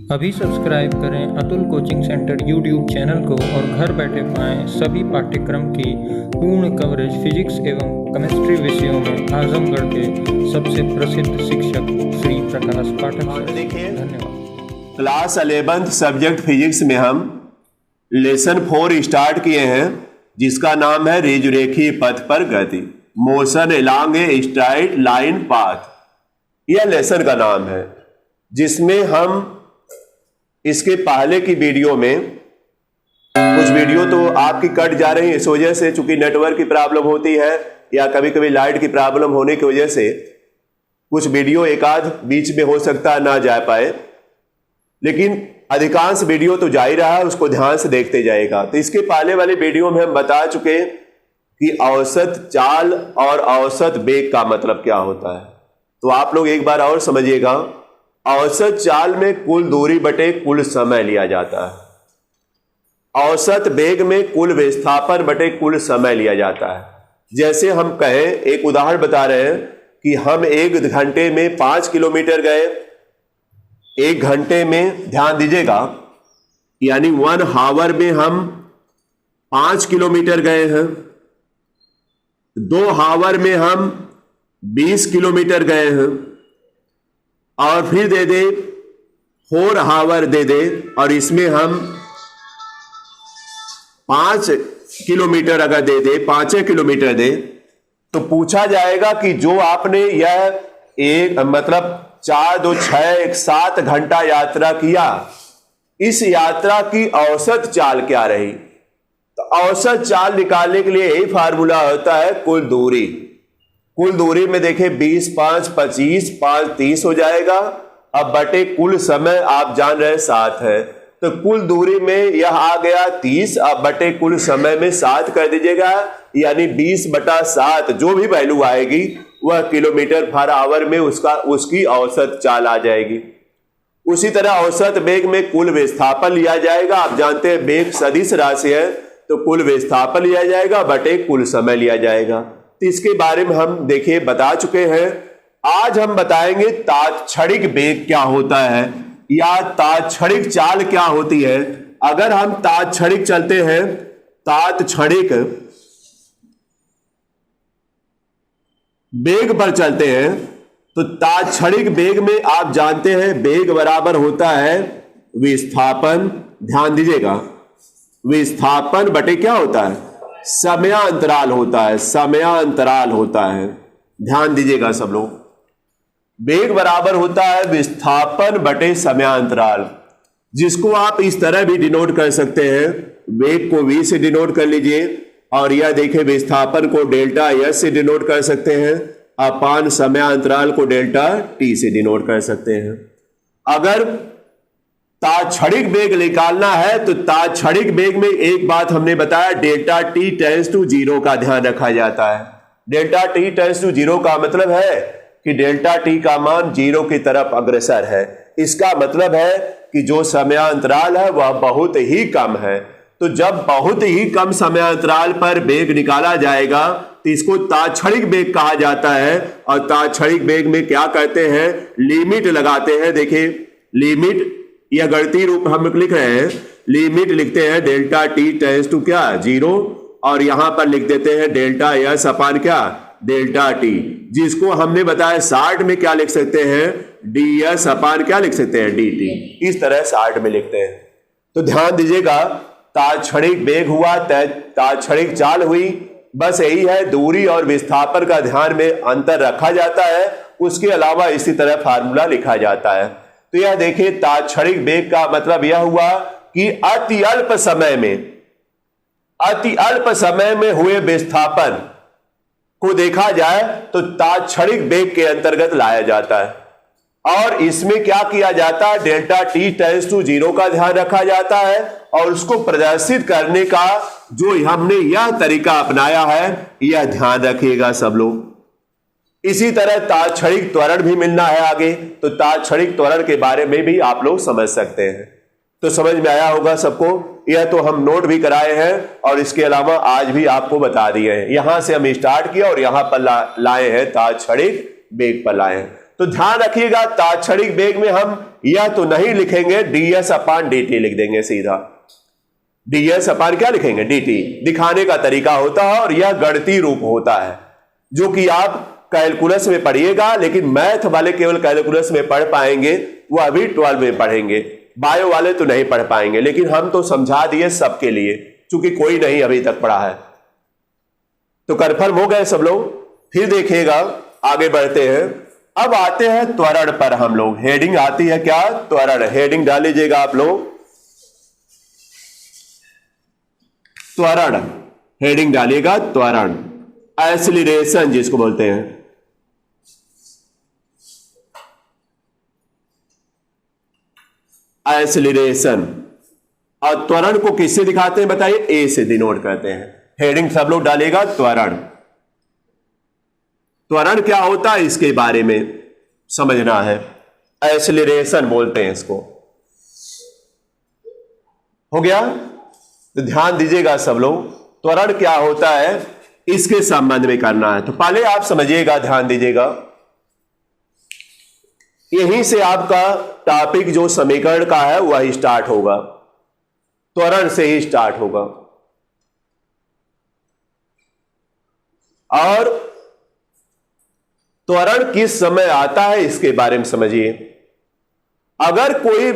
अभी सब्सक्राइब करें Atul coaching centre YouTube channel को और घर बैठे पाएं सभी पाठ्यक्रम की पूर्ण कवरेज फिजिक्स एवं केमिस्ट्री विषयों में आजमगढ़ के सबसे प्रसिद्ध शिक्षक श्री प्रकाश पाठक सर। धन्यवाद। क्लास 11th सब्जेक्ट फिजिक्स में हम लेसन 4 स्टार्ट किए हैं, जिसका नाम है रेजुरेखीय पथ पर गति, मोशन एलॉन्ग ए स्ट्राइट लाइन पाथ। यह लेसन का नाम है, जिसमें हम इसके पहले की वीडियो में कुछ वीडियो तो आपकी कट जा रही है इस वजह से, चूंकि नेटवर्क की प्रॉब्लम होती है या कभी कभी लाइट की प्रॉब्लम होने की वजह से कुछ वीडियो एक आध बीच में हो सकता है ना जा पाए, लेकिन अधिकांश वीडियो तो जा ही रहा है, उसको ध्यान से देखते जाएगा। तो इसके पहले वाले वीडियो में हम बता चुके कि औसत चाल और औसत वेग का मतलब क्या होता है। तो आप लोग एक बार और समझिएगा, औसत चाल में कुल दूरी बटे कुल समय लिया जाता है, औसत वेग में कुल विस्थापन बटे कुल समय लिया जाता है। जैसे हम कहें, एक उदाहरण बता रहे हैं कि हम 1 घंटे में 5 किलोमीटर गए, 1 घंटे में ध्यान दीजिएगा, यानी 1 आवर में हम 5 किलोमीटर गए हैं, 2 आवर में हम 20 किलोमीटर गए हैं, और फिर दे दे 4 आवर दे दे और इसमें हम 5 किलोमीटर अगर दे दे, 5 किलोमीटर दे, तो पूछा जाएगा कि जो आपने यह एक मतलब 4 2 6 7 घंटा यात्रा किया, इस यात्रा की औसत चाल क्या रही। तो औसत चाल निकालने के लिए यही फार्मूला होता है कुल दूरी। कुल दूरी में देखें 20 5 25 5 30 हो जाएगा। अब बटे कुल समय आप जान रहे 7 है, तो कुल दूरी में यह आ गया 30। अब बटे कुल समय में 7 कर दीजिएगा, यानी 20/7 जो भी वैल्यू आएगी वह किलोमीटर पर आवर में उसकी औसत चाल आ जाएगी। उसी तरह औसत वेग में कुल विस्थापन लिया जाएगा। आप जानते हैं वेग सदिश राशि है, तो कुल विस्थापन लिया जाएगा बटे कुल समय लिया जाएगा। तो इसके बारे में हम देखिए बता चुके हैं। आज हम बताएंगे तात्क्षणिक वेग क्या होता है या तात्क्षणिक चाल क्या होती है। अगर हम तात्क्षणिक चलते हैं, तात्क्षणिक वेग पर चलते हैं, तो तात्क्षणिक वेग में आप जानते हैं वेग बराबर होता है विस्थापन। ध्यान दीजिएगा, विस्थापन बटे क्या होता है, समयांतराल होता है, समयांतराल होता है। ध्यान दीजिएगा सब लोग, वेग बराबर होता है विस्थापन बटे समयांतराल, जिसको आप इस तरह भी डिनोट कर सकते हैं। वेग को v से डिनोट कर लीजिए, और यह देखिए विस्थापन को डेल्टा s से डिनोट कर सकते हैं, अपान समयांतराल को डेल्टा t से डिनोट कर सकते हैं। अगर तात्क्षणिक वेग निकालना है तो तात्क्षणिक वेग में एक बात हमने बताया, डेल्टा t टेंड्स टू 0 का ध्यान रखा जाता है। डेल्टा t टेंड्स टू 0 का मतलब है कि डेल्टा t का मान 0 की तरफ अग्रसर है। इसका मतलब है कि जो समयांतराल है वह बहुत ही कम है। तो जब बहुत ही कम समयांतराल पर वेग निकाला जाएगा तो इसको तात्क्षणिक वेग कहा जाता है। और तात्क्षणिक वेग में क्या करते हैं, लिमिट लगाते हैं। देखिए लिमिट, यह गणितीय रूप हम लिख रहे हैं, लिमिट लिखते हैं डेल्टा t टेंड्स टू क्या 0, और यहां पर लिख देते हैं डेल्टा s अपान क्या डेल्टा t, जिसको हमने बताया शार्ट में क्या लिख सकते हैं, ds अपान क्या लिख सकते हैं dt। इस तरह शार्ट में लिखते हैं। तो ध्यान दीजिएगा, तात्क्षणिक वेग हुआ, तात्क्षणिक चाल हुई, बस यही है। दूरी और विस्थापन का ध्यान में अंतर रखा जाता है, उसके अलावा इसी तरह फार्मूला लिखा जाता है। तो यह देखिए तात्क्षणिक वेग का मतलब यह हुआ कि अति अल्प समय में हुए विस्थापन को देखा जाए तो तात्क्षणिक वेग के अंतर्गत लाया जाता है। और इसमें क्या किया जाता है, डेल्टा t टेंड्स टू 0 का ध्यान रखा जाता है, और उसको प्रदर्शित करने का जो हमने यह तरीका अपनाया है, यह ध्यान रखिएगा सब लोग। इसी तरह तात्क्षणिक त्वरण भी मिलना है आगे, तो तात्क्षणिक त्वरण के बारे में भी आप लोग समझ सकते हैं। तो समझ में आया होगा सबको। यह तो हम नोट भी कराए हैं और इसके अलावा आज भी आपको बता दिए हैं। यहां से हम स्टार्ट किया और यहां पर लाए हैं तात्क्षणिक वेग पर लाए हैं। तो ध्यान रखिएगा तात्क्षणिक वेग में हम यह तो नहीं लिखेंगे, ds/dt लिख देंगे सीधा। ds/ क्या लिखेंगे? dt। दिखाने का तरीका होता है और यह गणितीय रूप होता है जो कि आप कैलकुलस में पढ़िएगा, लेकिन मैथ वाले केवल कैलकुलस में पढ़ पाएंगे, वो अभी 12 में पढ़ेंगे। बायो वाले तो नहीं पढ़ पाएंगे, लेकिन हम तो समझा दिए सबके लिए, क्योंकि कोई नहीं अभी तक पढ़ा है। तो कन्फर्म हो गए सब लोग? फिर देखिएगा, आगे बढ़ते हैं। अब आते हैं त्वरण पर हम लोग। हेडिंग आती है क्या? त्वरण। हेडिंग डाल लीजिएगा आप लोग, त्वरण। हेडिंग डालिएगा त्वरण, एक्सीलरेशन जिसको बोलते हैं। एक्सीलरेशन। और त्वरण को किससे दिखाते हैं बताइए? ए से डिनोट करते हैं। हेडिंग सब लोग डालिएगा त्वरण। त्वरण क्या होता है इसके बारे में समझना है। एक्सीलरेशन बोलते हैं इसको। हो गया? तो ध्यान दीजिएगा सब लोग, त्वरण क्या होता है इसके संबंध में करना है। तो पहले आप समझिएगा, ध्यान दीजिएगा, यहीं से आपका टॉपिक जो समीकरण का है वही स्टार्ट होगा, त्वरण से ही स्टार्ट होगा। और त्वरण किस समय आता है इसके बारे में समझिए। अगर कोई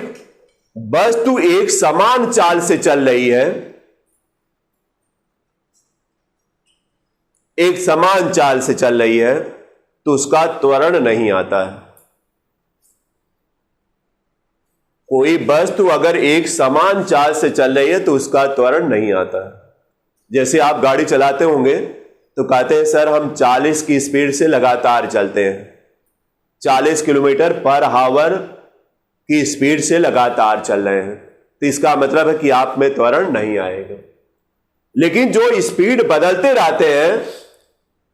वस्तु एक समान चाल से चल रही है, एक समान चाल से चल रही है, तो उसका त्वरण नहीं आता है। कोई वस्तु अगर एक समान चाल से चल रही है तो उसका त्वरण नहीं आता है। जैसे आप गाड़ी चलाते होंगे तो कहते हैं सर हम 40 की स्पीड से लगातार चलते हैं, 40 किलोमीटर पर आवर की स्पीड से लगातार चल रहे हैं, तो इसका मतलब है कि आप में त्वरण नहीं आएगा। लेकिन जो स्पीड बदलते रहते हैं,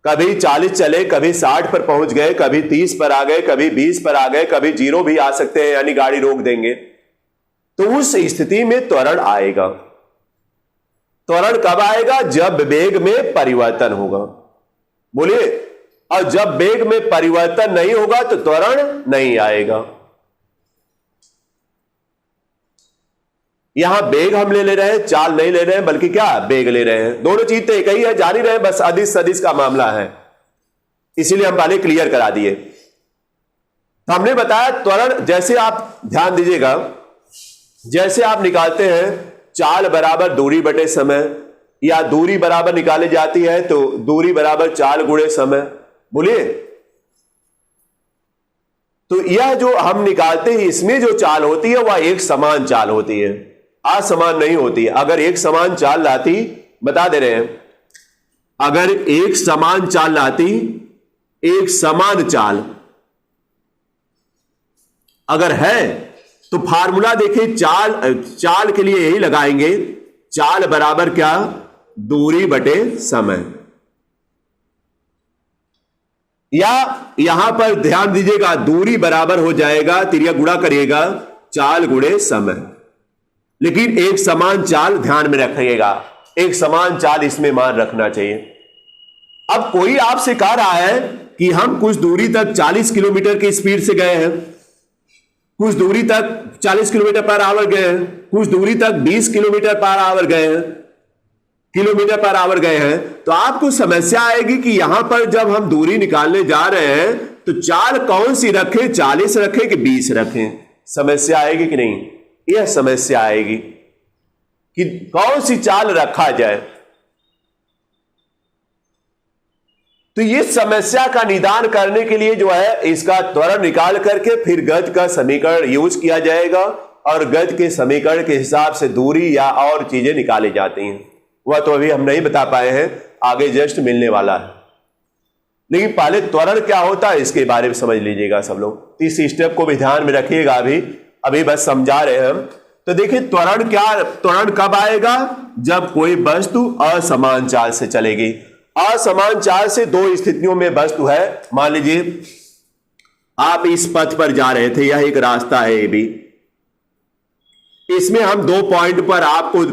कभी 40 चले, कभी 60 पर पहुंच गए, कभी 30 पर आ गए, कभी 20 पर आ गए, कभी 0 भी आ सकते हैं, यानी गाड़ी रोक देंगे, तो उस स्थिति में त्वरण आएगा। त्वरण कब आएगा? जब वेग में परिवर्तन होगा। बोलिए। और जब वेग में परिवर्तन नहीं होगा तो त्वरण नहीं आएगा। यहां वेग हम ले रहे हैं, चाल नहीं ले रहे हैं, बल्कि क्या वेग ले रहे हैं। दोनों चीज तो एक ही है, जान ही रहे हैं, बस अदिश सदिश का मामला है, इसीलिए हम पहले क्लियर करा दिए। तो हमने बताया त्वरण, जैसे आप ध्यान दीजिएगा, जैसे आप निकालते हैं चाल बराबर दूरी बटे समय, या दूरी बराबर निकाली जाती है तो दूरी बराबर चाल गुणे समय। बोलिए। तो यह जो हम निकालते हैं, इसमें जो चाल होती है वह एक समान चाल होती है, असमान नहीं होती। अगर एक समान चाल लाती, बता दे रहे हैं, अगर एक समान चाल लाती, एक समान चाल अगर है, तो फार्मूला देखिए, चाल के लिए यही लगाएंगे, चाल बराबर क्या? दूरी बटे समय। या यहां पर ध्यान दीजिएगा, दूरी बराबर हो जाएगा, तिरिया गुणा करिएगा, चाल गुणे समय। लेकिन एक समान चाल ध्यान में रखिएगा, एक समान चाल इसमें मान रखना चाहिए। अब कोई आपसे कह रहा है कि हम कुछ दूरी तक 40 किलोमीटर की स्पीड से गए हैं, कुछ दूरी तक 40 किलोमीटर पर आवर गए हैं, कुछ दूरी तक 20 किलोमीटर पर आवर गए हैं, तो आपको समस्या आएगी कि यहां पर जब हम दूरी निकालने जा रहे हैं तो चाल कौन सी रखें, 40 रखें कि 20 रखें? समस्या आएगी कि नहीं? यह समस्या आएगी कि कौन सी चाल रखा जाए। तो ये समस्या का निदान करने के लिए जो है, इसका त्वरण निकाल करके फिर गति का समीकरण यूज किया जाएगा, और गति के समीकरण के हिसाब से दूरी या और चीजें निकाली जाती हैं। वह तो अभी हम नहीं बता पाए हैं, आगे जस्ट मिलने वाला है। लेकिन पहले त्वरण क्या होता है इसके बारे में समझ लीजिएगा सब लोग। इस स्टेप को भी ध्यान में रखिएगा, अभी बस समझा रहे हैं हम। तो देखिए त्वरण कब आएगा? जब कोई वस्तु असमान चाल से चलेगी। असमान चाल से दो स्थितियों में वस्तु है। मान लीजिए आप इस पथ पर जा रहे थे, यह एक रास्ता है ये भी, इसमें हम 2 पॉइंट पर आपको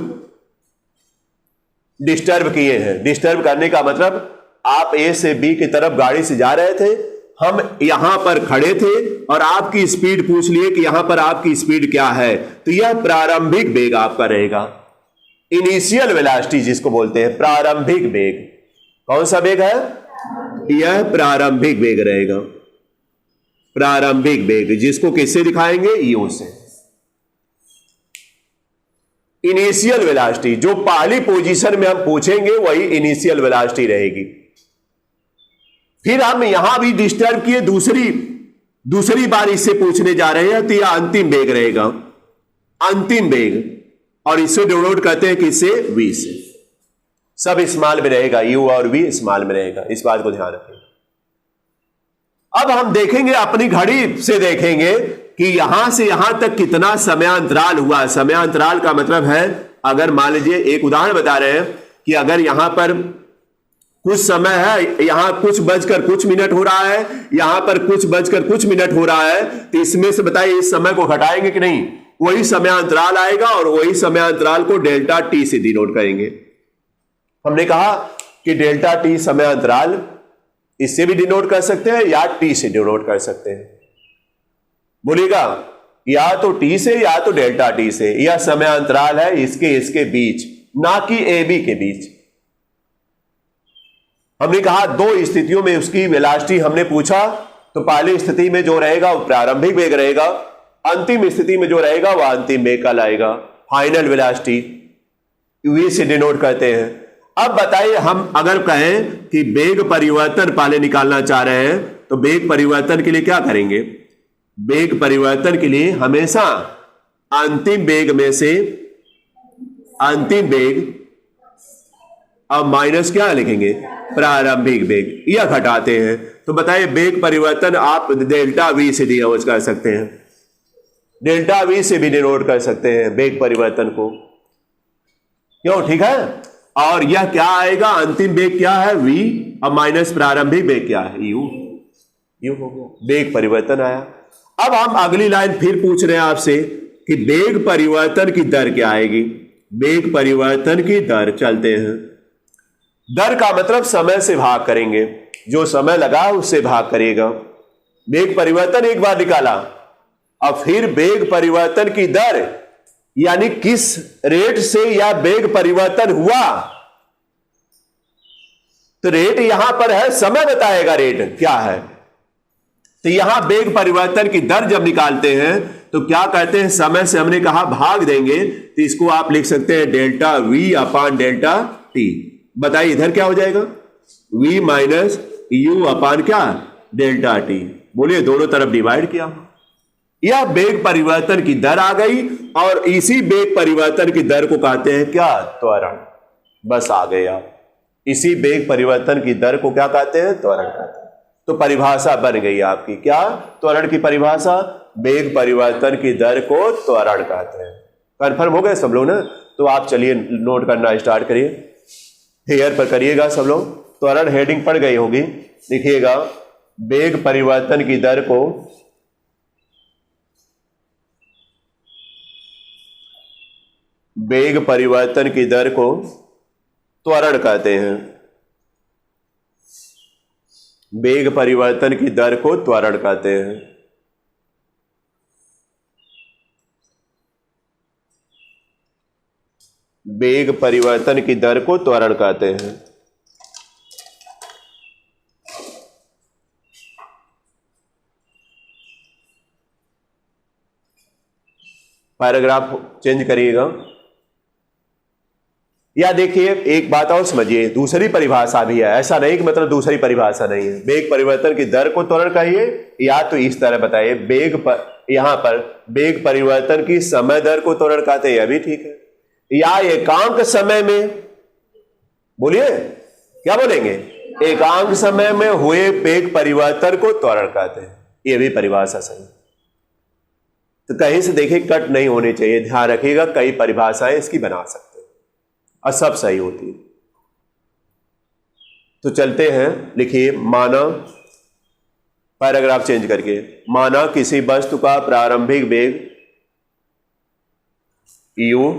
डिस्टर्ब किए हैं। डिस्टर्ब करने का मतलब आप ए से बी की तरफ गाड़ी से जा रहे थे, हम यहां पर खड़े थे और आपकी स्पीड पूछ लिए कि यहां पर आपकी स्पीड क्या है, तो यह प्रारंभिक वेग आपका रहेगा, इनिशियल वेलोसिटी जिसको बोलते हैं, प्रारंभिक वेग। कौन सा वेग है? यह प्रारंभिक वेग रहेगा, प्रारंभिक वेग, जिसको किससे दिखाएंगे? यू से। इनिशियल वेलोसिटी जो पहली पोजीशन में हम पूछेंगे वही इनिशियल वेलोसिटी रहेगी। फिर हम यहां भी डिस्टर्ब किए, दूसरी बार इससे पूछने जा रहे हैं, तो यह अंतिम वेग रहेगा, अंतिम वेग, और इससे डिनोट करते हैं किससे? वी से। सब स्मॉल में रहेगा, यू और वी स्मॉल में रहेगा, इस बात को ध्यान रखें। अब हम देखेंगे, अपनी घड़ी से देखेंगे कि यहां से यहां तक कितना समयांतराल हुआ। समयांतराल का मतलब है, अगर मान लीजिए एक उदाहरण बता रहे हैं कि अगर यहां पर कुछ समय है, यहां कुछ बजकर कुछ मिनट हो रहा है, यहां पर कुछ बजकर कुछ मिनट हो रहा है, तो इसमें से बताइए इस समय को घटाएंगे कि नहीं? वही समयांतराल आएगा और वही समयांतराल को डेल्टा टी से डिनोट करेंगे। हमने कहा कि डेल्टा टी समयांतराल इससे भी डिनोट कर सकते हैं या टी से डिनोट कर सकते हैं। बोलिएगा, या तो टी से या तो डेल्टा टी से। यह समयांतराल है इसके बीच, ना कि ए बी के बीच। हमने कहा दो स्थितियों में उसकी वेलोसिटी हमने पूछा, तो पहली स्थिति में जो रहेगा वो प्रारंभिक वेग रहेगा, अंतिम स्थिति में जो रहेगा वह अंतिम वेग कहलाएगा, फाइनल वेलोसिटी, वी से डिनोट करते हैं। अब बताइए, हम अगर कहें कि वेग परिवर्तन पहले निकालना चाह रहे हैं, तो वेग परिवर्तन के लिए क्या करेंगे? वेग परिवर्तन के लिए हमेशा अंतिम वेग में से अंतिम वेग, अब माइनस क्या लिखेंगे? प्रारंभिक वेग, यह घटाते हैं। तो बताइए, वेग परिवर्तन आप डेल्टा वी से डिनोट कर सकते हैं, डेल्टा वी से भी डिनोट कर सकते हैं वेग परिवर्तन को, क्यों? ठीक है। और यह क्या आएगा? अंतिम वेग क्या है? वी, और माइनस प्रारंभिक वेग क्या है? यू। यू हो गया, वेग परिवर्तन आया। अब हम अगली लाइन फिर पूछ रहे हैं आपसे कि वेग परिवर्तन की दर क्या आएगी? वेग परिवर्तन की दर, चलते हैं। दर का मतलब समय से भाग करेंगे, जो समय लगा उससे भाग करिएगा। वेग परिवर्तन एक बार निकाला, अब फिर वेग परिवर्तन की दर, यानी किस रेट से यह वेग परिवर्तन हुआ। तो रेट यहां पर है, समय बताएगा रेट क्या है। तो यहां वेग परिवर्तन की दर जब निकालते हैं तो क्या कहते हैं? समय से हमने कहा भाग देंगे, तो इसको आप लिख सकते हैं delta V upon delta T. बताइए इधर क्या हो जाएगा? वी माइनस यू अपान क्या? Delta T. बोलिए, दोनों तरफ डिवाइड किया, यह वेग परिवर्तन की दर आ गई, और इसी वेग परिवर्तन की दर को कहते हैं क्या? त्वरण। बस आ गए आप, इसी वेग परिवर्तन की दर को क्या कहते हैं? त्वरण कहते हैं। तो परिभाषा बन गई आपकी, क्या त्वरण की परिभाषा? वेग परिवर्तन की दर को त्वरण कहते हैं। कंफर्म हो गए सब लोग ना? तो आप चलिए नोट करना स्टार्ट करिए, हेयर पर करिएगा सब लोग। त्वरण हेडिंग पड़ गई होगी, लिखिएगा वेग परिवर्तन की दर को वेग परिवर्तन की दर को त्वरण कहते हैं। वेग परिवर्तन की दर को त्वरण कहते हैं। वेग परिवर्तन की दर को त्वरण कहते हैं। पैराग्राफ चेंज करिएगा। या देखिए, एक बात और समझिए, दूसरी परिभाषा भी है, ऐसा नहीं कि मतलब दूसरी परिभाषा नहीं है। वेग परिवर्तन की दर को त्वरण कहिए, या तो इस तरह बताइए यहां पर वेग परिवर्तन की समय दर को त्वरण कहते हैं, यह भी ठीक है। या एकांक समय में, बोलिए क्या बोलेंगे? एकांक समय में हुए वेग परिवर्तन को त्वरण कहते हैं, यह भी परिभाषा सही। तो कहीं से देखिए कट नहीं होनी चाहिए, ध्यान रखिएगा, कई परिभाषाएं इसकी बना सकते हैं और सब सही होती है। तो चलते हैं, लिखिए, माना, पैराग्राफ चेंज करके, माना किसी वस्तु का प्रारंभिक वेग u,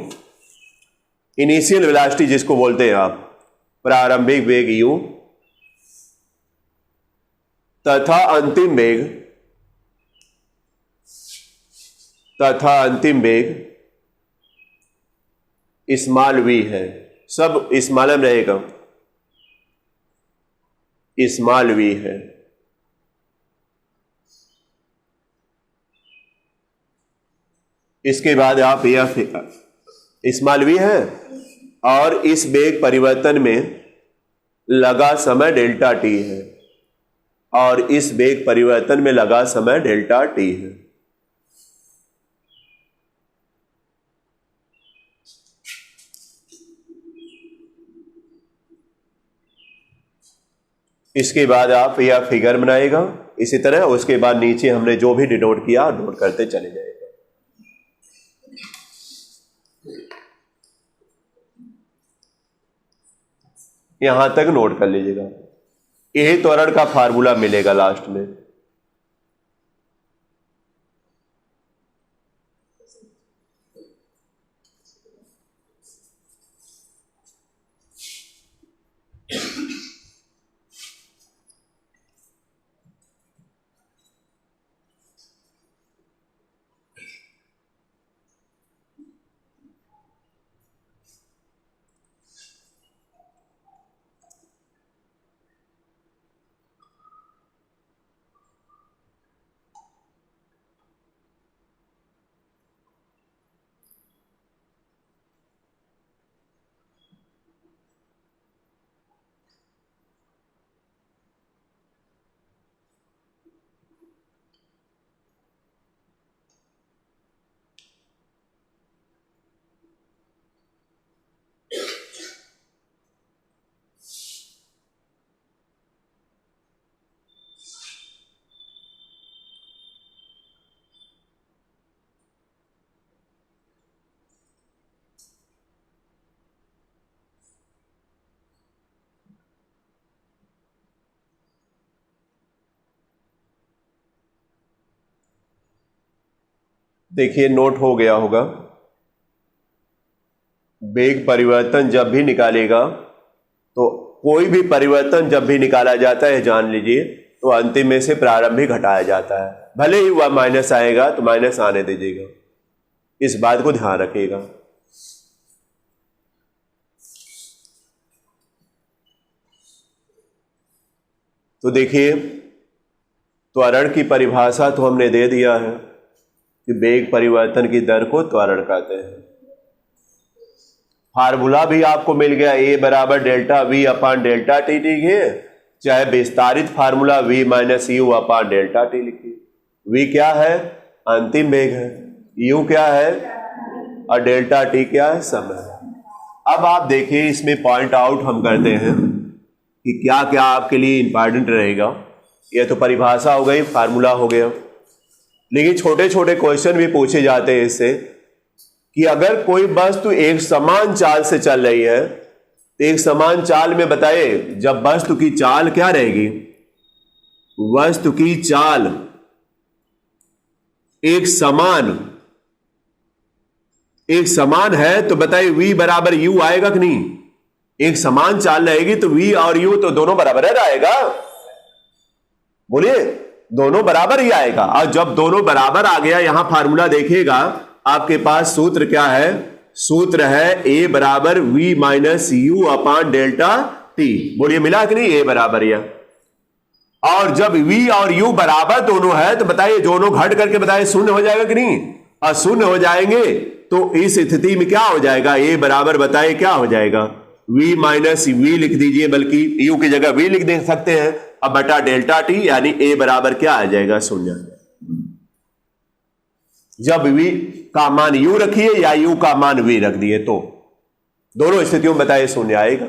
इनिशियल वेलोसिटी जिसको बोलते हैं आप, प्रारंभिक वेग u, तथा अंतिम वेग स्मॉल v है। सब स्मॉल में रहेगा, स्मॉल v है। इसके बाद आप यह स्मॉल v है और इस वेग परिवर्तन में लगा समय डेल्टा t है, और इस वेग परिवर्तन में लगा समय डेल्टा t है। इसके बाद आप यह फिगर बनाएगा इसी तरह। उसके बाद नीचे हमने जो भी डिनोट किया नोट करते चले जाएगा। यहां तक नोट कर लीजिएगा। यही त्वरण का फार्मूला मिलेगा लास्ट में। देखिए नोट हो गया होगा। वेग परिवर्तन जब भी निकालेगा, तो कोई भी परिवर्तन जब भी निकाला जाता है जान लीजिए, तो अंतिम में से प्रारंभिक घटाया जाता है। भले ही वह माइनस आएगा तो माइनस आने दीजिएगा, इस बात को ध्यान रखिएगा। तो देखिए त्वरण की परिभाषा तो हमने दे दिया है कि वेग परिवर्तन की दर को त्वरण कहते हैं। फार्मूला भी आपको मिल गया, a बराबर delta v upon delta T लिखिए, चाहे विस्तारित formula v minus you upon delta T लिखिए। v क्या है? अंतिम वेग है। u क्या है? और डेल्टा टी क्या है? समय। अब आप देखिए इसमें पॉइंट आउट हम करते हैं कि क्या क्या आपके लिए इंपॉर्टेंट रहेगा। यह तो परिभाषा हो गई, फार्मूला हो गया, लेकिन छोटे छोटे क्वेश्चन भी पूछे जाते हैं इससे कि अगर कोई वस्तु एक समान चाल से चल रही है, तो एक समान चाल में बताइए जब वस्तु की चाल क्या रहेगी? वस्तु की चाल एक समान है तो बताइए v बराबर u आएगा कि नहीं? एक समान चाल रहेगी तो v और u तो दोनों बराबर है आएगा। बोलिए, दोनों बराबर ही आएगा। और जब दोनों बराबर आ गया, यहां फार्मूला देखिएगा आपके पास सूत्र क्या है? सूत्र है a बराबर v minus you upon delta T. बोलिए मिला कि नहीं? a बराबर यह। और जब v और u बराबर दोनों है तो बताइए दोनों घट करके बताइए शून्य हो जाएगा कि नहीं? और शून्य हो जाएंगे तो इस स्थिति में क्या हो जाएगा? a बराबर बताइए क्या हो जाएगा? v माइनस v लिख दीजिए, बल्कि u की जगह v लिख दे सकते हैं, अब बटा डेल्टा टी, यानी a बराबर क्या आ जाएगा? शून्य। जब v का मान u रखिए या u का मान v रख दिए तो दोनों स्थितियों में बताइए शून्य आएगा।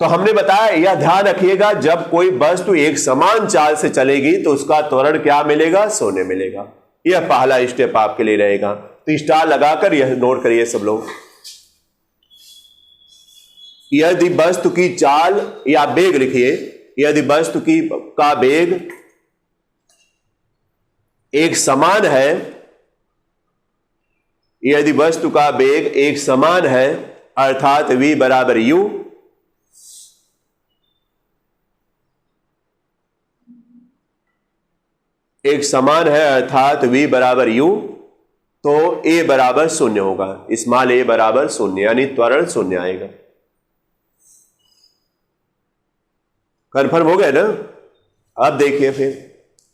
तो हमने बताया, यह ध्यान रखिएगा, जब कोई वस्तु एक समान चाल से चलेगी तो उसका त्वरण क्या मिलेगा? शून्य मिलेगा। यह पहला स्टेप आपके लिए रहेगा। तो स्टार लगाकर यह नोट करिए सब लोग। यदि वस्तु की चाल या वेग लिखिए, यदि वस्तु का वेग एक समान है, यदि वस्तु का वेग एक समान है अर्थात v बराबर u, एक समान है अर्थात v बराबर u, तो a बराबर 0 होगा, स्मॉल a बराबर 0, यानी त्वरण 0 आएगा। कन्फर्म हो गया ना? अब देखिए फिर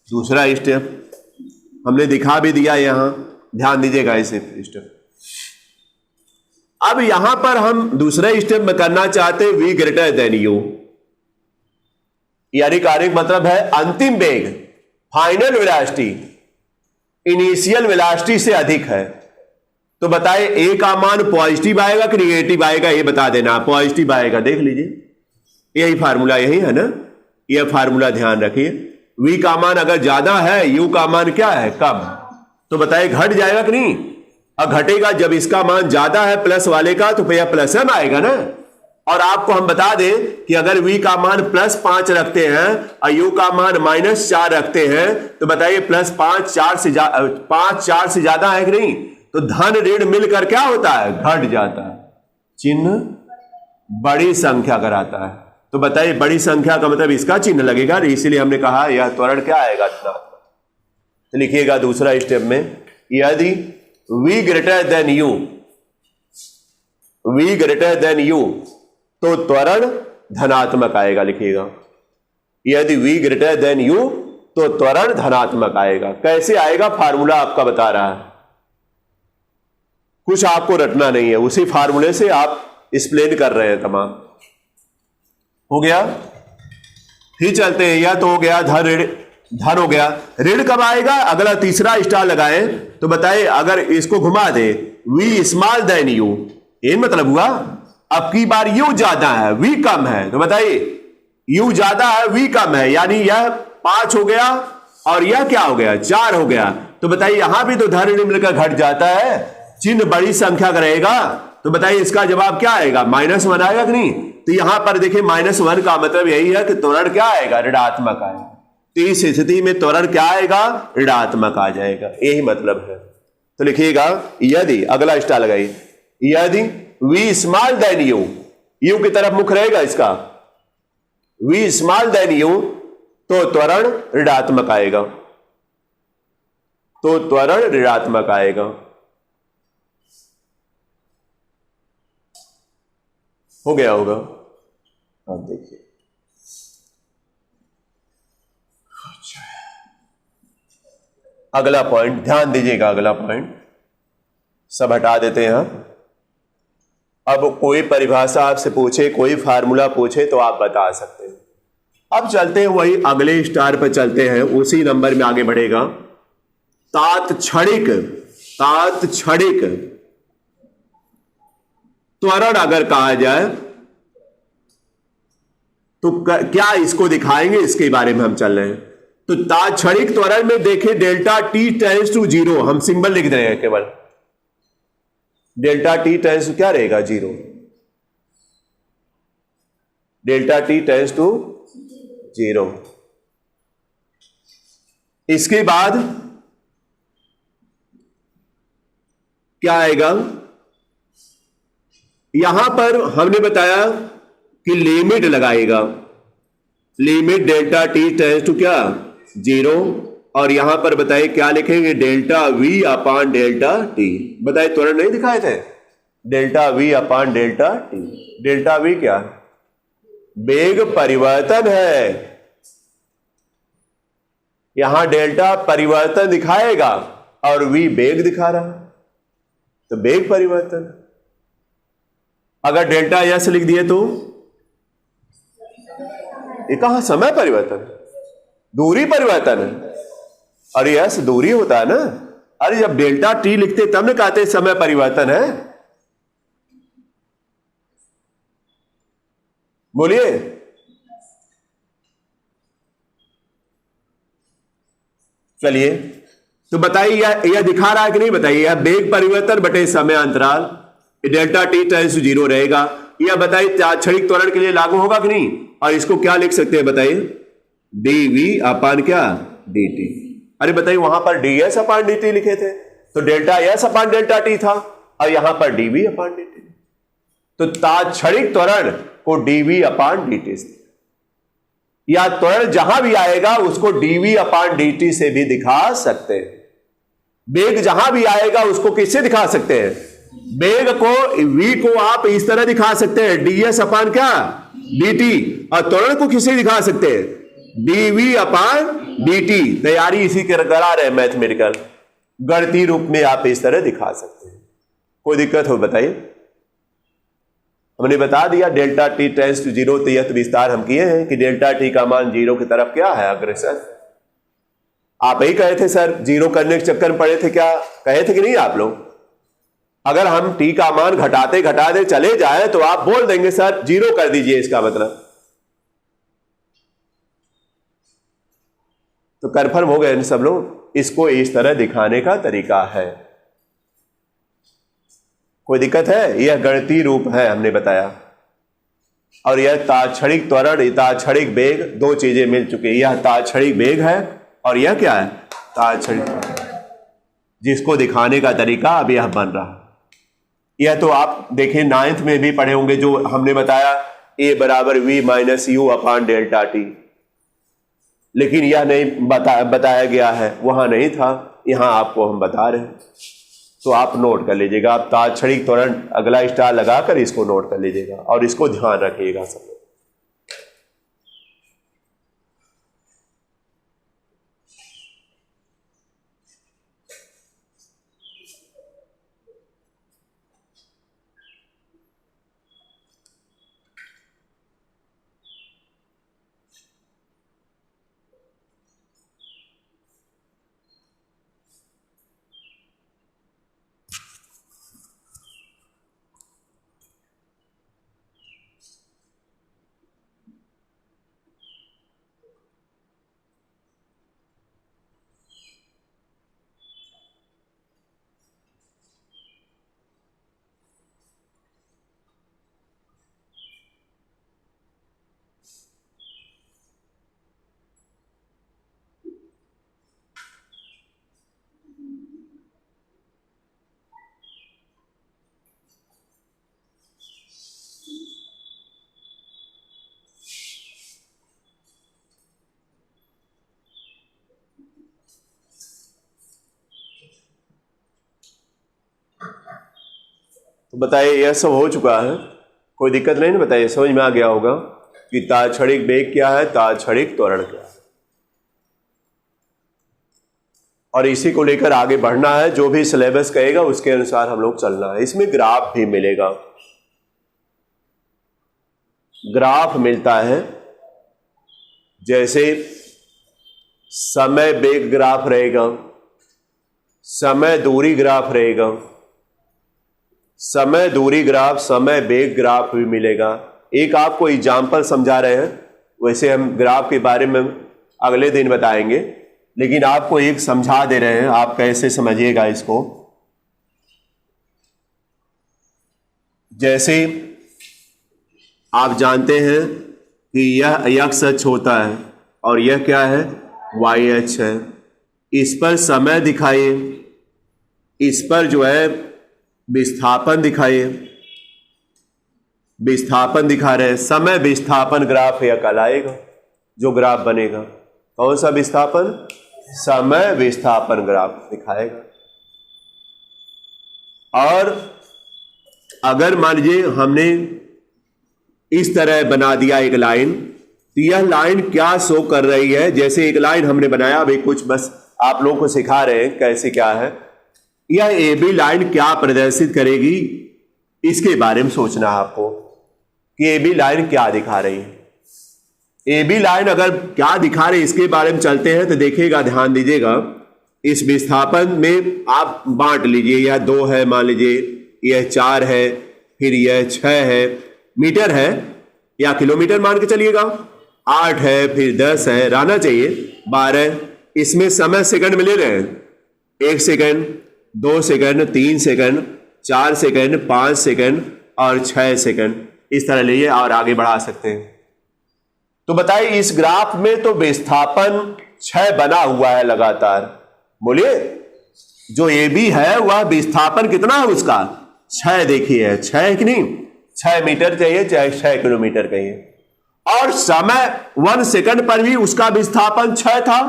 दूसरा स्टेप हमने दिखा भी दिया, यहां ध्यान दीजिएगा इसे स्टेप। अब यहां पर हम दूसरा स्टेप में करना चाहते हैं v ग्रेटर देन u, यानी कार्य मतलब है अंतिम वेग, फाइनल वेलोसिटी इनिशियल वेलोसिटी से अधिक है। तो बताए a का मान पॉजिटिव आएगा कि निगेटिव आएगा, ये बता देना। पॉजिटिव आएगा, देख लीजिए यही फार्मूला, यही है ना, यह फार्मूला ध्यान रखिए। v का मान अगर ज्यादा है, u का मान क्या है, कम, तो बताइए घट जाएगा कि नहीं? अब घटेगा जब इसका मान ज्यादा है प्लस वाले का, तो भैया प्लस m आएगा ना। और आपको हम बता दें कि अगर v का मान +5 रखते हैं और u का मान -4 रखते हैं, तो बताइए +5 4 से ज्यादा है कि नहीं? तो धन ऋण मिलकर क्या होता है, घट जाता है, चिन्ह बड़ी संख्या कराता है। तो बताइए बड़ी संख्या का मतलब इसका चिन्ह लगेगा, इसीलिए हमने कहा यह त्वरण क्या आएगा, धनात्मक। तो लिखिएगा दूसरा स्टेप में, यदि v greater than u, v greater than u, तो त्वरण धनात्मक आएगा। लिखिएगा यदि v ग्रेटर देन u, तो त्वरण धनात्मक आएगा। कैसे आएगा, फार्मूला आपका बता रहा है, कुछ आपको रटना नहीं है, उसी फार्मूले से आप एक्सप्लेन कर रहे हैं तमाम। हो गया? फिर चलते हैं, यह तो हो गया धन ऋण, धन हो गया। ऋण कब आएगा? अगला तीसरा स्टार लगाएं तो बताइए, अगर इसको घुमा दे v स्मॉल देन u, ये मतलब हुआ अब की बार u ज्यादा है v कम है, तो बताइए u ज्यादा है v कम है, यानी यह 5 हो गया और यह क्या हो गया, 4 हो गया। तो बताइए यहां भी तो धन ऋण मिलकर घट जाता है, चिन्ह बड़ी संख्या का रहेगा। तो बताइए इसका जवाब क्या आएगा, -1 आएगा कि नहीं? तो यहां पर देखिए -1 का मतलब यही है कि त्वरण क्या आएगा, ऋणात्मक आएगा। तो इस स्थिति में त्वरण क्या आएगा, ऋणात्मक आ जाएगा, यही मतलब है। तो लिखिएगा यदि, अगला स्टार लगाइए, यदि v small then u, u की तरफ मुख रहेगा इसका, v स्मॉल देन u, तो त्वरण ऋणात्मक आएगा, तो त्वरण ऋणात्मक आएगा। हो गया होगा? अब देखिए अगला पॉइंट, ध्यान दीजिएगा, अगला पॉइंट सब हटा देते हैं। अब कोई परिभाषा आपसे पूछे, कोई फार्मूला पूछे तो आप बता सकते हैं। अब चलते हैं वही अगले स्टार पर चलते हैं, उसी नंबर में आगे बढ़ेगा। तात्क्षणिक त्वरण अगर कहा जाए तो क्या इसको दिखाएंगे, इसके बारे में हम चल रहे हैं। तो तात्क्षणिक त्वरण में देखिए डेल्टा टी टेंड्स टू 0, हम सिंबल लिख रहे हैं केवल, डेल्टा टी टेंड्स टू क्या रहेगा, 0, डेल्टा टी टेंड्स टू 0। इसके बाद क्या आएगा, यहां पर हमने बताया कि लिमिट लगाएगा, limit delta T tends to क्या, 0, और यहां पर बताइए क्या लिखेंगे, delta v upon delta T. बताइए त्वरण नहीं दिखाए थे, delta v upon delta T. Delta v क्या, वेग परिवर्तन है, यहां डेल्टा परिवर्तन दिखाएगा और v वेग दिखा रहा है, तो वेग परिवर्तन। अगर डेल्टा यस लिख दिए तो ये कहां, समय परिवर्तन, दूरी परिवर्तन है, और यस दूरी होता है ना। अरे जब डेल्टा टी लिखते तब ने कहते समय परिवर्तन है, बोलिए। चलिए तो बताइए यह दिखा रहा है कि नहीं, बताइए यह वेग परिवर्तन बटे समय अंतराल, डेल्टा टी टेंड्स टू 0 रहेगा। यह बताइए तात्क्षणिक त्वरण के लिए लागू होगा कि नहीं, और इसको क्या लिख सकते हैं बताइए, dv अपान क्या, dt। अरे बताइए वहां पर ds अपान dt लिखे थे, तो डेल्टा s अपान डेल्टा t था, और यहां पर dv अपान dt, तो तात्क्षणिक त्वरण को dv अपान dt। या त्वरण जहां भी आएगा उसको डीवी अपॉन dt से भी दिखा सकते हैं। वेग जहां भी आएगा उसको किससे दिखा सकते हैं? वेग को v को आप इस तरह दिखा सकते हैं ds अपॉन क्या dt, और त्वरण को किससे दिखा सकते हैं? dv upon dt। तैयारी इसी के करा रहे हैं मैथमेटिकल, गणितीय रूप में आप इस तरह दिखा सकते हैं। कोई दिक्कत हो बताइए? हमने बता दिया delta T tends to zero, तो यह तो विस्तार हम किए हैं कि डेल्टा टी का मान जीरो की तरफ क्या है अग्रसर। आप ही कहे थे सर, जीरो करने के चक्कर में पड़े थे, क्या कहे थे कि नहीं आप लोग? अगर हम टी का मान घटाते घटाते चले जाए तो आप बोल देंगे सर जीरो कर दीजिए, इसका मतलब। तो कंफर्म हो गए सब लोग? इसको इस तरह दिखाने का तरीका है। कोई दिक्कत है? यह गणितीय रूप है हमने बताया। और यह तात्क्षणिक त्वरण, तात्क्षणिक वेग, दो चीजें मिल चुकी है। यह तात्क्षणिक वेग है और यह क्या है? तात्क्षणिक, जिसको दिखाने का तरीका अब यह बन रहा है। यह तो आप देखिए 9th में भी पढ़े होंगे, जो हमने बताया a बराबर v minus you upon delta T, लेकिन यह नहीं बताया गया है, वहां नहीं था, यहां आपको हम बता रहे हैं। तो आप नोट कर लीजिएगा, आप तात्क्षणिक त्वरण अगला स्टार लगाकर इसको नोट कर लीजिएगा और इसको ध्यान रखिएगा सब लोग। तो बताइए, यह सब हो चुका है, कोई दिक्कत नहीं ना? बताइए, समझ में आ गया होगा कि तात्क्षणिक वेग क्या है, तात्क्षणिक त्वरण क्या है, और इसी को लेकर आगे बढ़ना है। जो भी सिलेबस कहेगा उसके अनुसार हम लोग चलना है। इसमें ग्राफ भी मिलेगा, ग्राफ मिलता है, जैसे समय वेग ग्राफ रहेगा, समय दूरी ग्राफ रहेगा, समय दूरी ग्राफ, समय वेग ग्राफ भी मिलेगा। एक आपको एग्जाम्पल समझा रहे हैं, वैसे हम ग्राफ के बारे में अगले दिन बताएंगे, लेकिन आपको एक समझा दे रहे हैं, आप कैसे समझिएगा इसको। जैसे आप जानते हैं कि यह x अक्ष होता है और यह क्या है? y अक्ष है। इस पर समय दिखाइए, इस पर जो है विस्थापन दिखाइए, विस्थापन दिखा रहे हैं, समय विस्थापन ग्राफ यह कहलाएगा जो ग्राफ बनेगा। कौन सा विस्थापन? समय विस्थापन ग्राफ दिखाएगा। और अगर मान लीजिए हमने इस तरह बना दिया एक लाइन, तो यह लाइन क्या शो कर रही है? जैसे एक लाइन हमने बनाया, अभी कुछ बस आप लोगों को सिखा रहे हैं कैसे क्या है। यह ए बी लाइन क्या प्रदर्शित करेगी, इसके बारे में सोचना है आपको कि ए बी लाइन क्या दिखा रही है। ए बी लाइन अगर क्या दिखा रही है इसके बारे में चलते हैं तो देखिएगा, ध्यान दीजिएगा। इस विस्थापन में आप बांट लीजिए, यह 2 है मान लीजिए, यह 4 है, फिर यह 6 है, मीटर है या किलोमीटर मान के चलिएगा, 8 है, फिर 10 है, रहना चाहिए 12। इसमें समय सेकंड में ले रहे हैं, 1 second, 2 second, 3 second, 4 second, 5 second और 6 सेकंड, इस तरह लिए और आगे बढ़ा सकते हैं। तो बताइए, इस ग्राफ में तो विस्थापन 6 बना हुआ है लगातार। बोलिए, जो ए बी है वह विस्थापन कितना है उसका? 6 देखिए, 6 कि नहीं? 6 मीटर चाहिए चाहे 6 किलोमीटर कहिए। और समय 1 सेकंड पर भी उसका विस्थापन 6 था।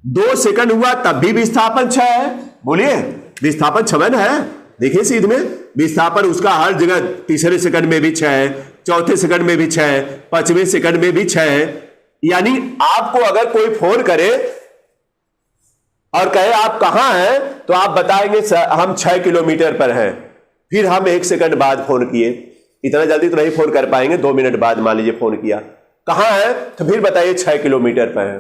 2 सेकंड हुआ तब भी विस्थापन 6 है। बोलिए, विस्थापन 6 है। देखिए सीध में विस्थापन उसका हर जगह, तीसरे सेकंड में भी 6 है, चौथे सेकंड में भी 6 है, 5वें सेकंड में भी 6 है। यानी आपको अगर कोई फोन करे और कहे आप कहां हैं, तो आप बताएंगे हम 6 किलोमीटर पर हैं। फिर हम 1 सेकंड बाद फोन किए, इतना जल्दी तो नहीं फोन कर पाएंगे, 2 मिनट बाद मान लीजिए फोन किया, कहां है, तो फिर बताइए 6 किलोमीटर पर है।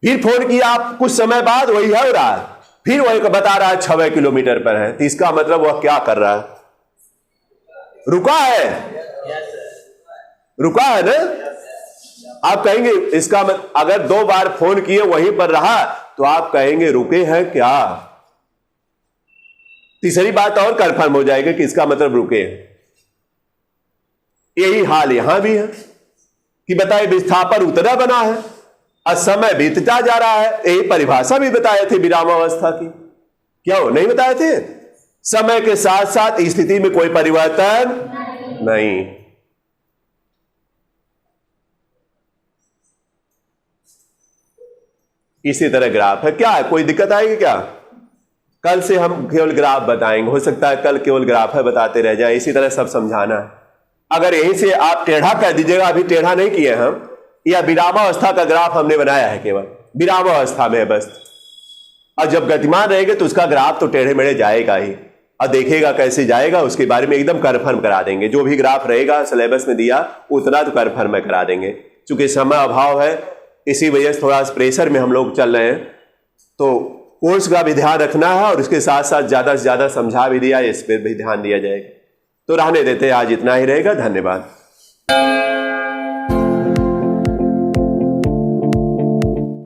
फिर फोन किया आप कुछ समय बाद, वही हो रहा है, फिर वही बता रहा है 6 किलोमीटर पर है। तो इसका मतलब वह क्या कर रहा है? रुका है, रुका है ना। आप कहेंगे इसका अगर 2 बार फोन किए वहीं पर रहा तो आप कहेंगे रुके हैं क्या। तीसरी बात और कंफर्म हो जाएगा कि इसका मतलब रुके हैं। यही हाल यहां भी है कि बताए विस्थापन उतना बना है और समय बीतता जा रहा है। यही परिभाषा भी बताए थे विरामावस्था की, क्यों नहीं बताए थे? समय के साथ साथ स्थिति में कोई परिवर्तन नहीं। इसी तरह ग्राफ है। क्या है, कोई दिक्कत आएगी क्या? कल से हम केवल ग्राफ बताएंगे, हो सकता है कल केवल ग्राफ है बताते रह जाए। इसी तरह सब समझाना है। अगर यहीं से आप टेढ़ा कर दीजिएगा, अभी टेढ़ा नहीं किए हम, या विरामावस्था का ग्राफ हमने बनाया है, केवल विरामावस्था में है बस। और जब गतिमान रहेगा तो उसका ग्राफ तो टेढ़े मेढ़े जाएगा ही, और देखेगा कैसे जाएगा उसके बारे में एकदम कन्फर्म करा देंगे। जो भी ग्राफ रहेगा सिलेबस में दिया उतना तो कन्फर्म करा देंगे। चूंकि समय अभाव है इसी वजह से थोड़ा प्रेशर में हम लोग चल रहे हैं, तो कोर्स का भी ध्यान रखना है और उसके साथ साथ ज्यादा से ज्यादा समझा भी दिया, इस पर भी ध्यान दिया जाएगा। तो रहने देते हैं, आज इतना ही रहेगा। धन्यवाद।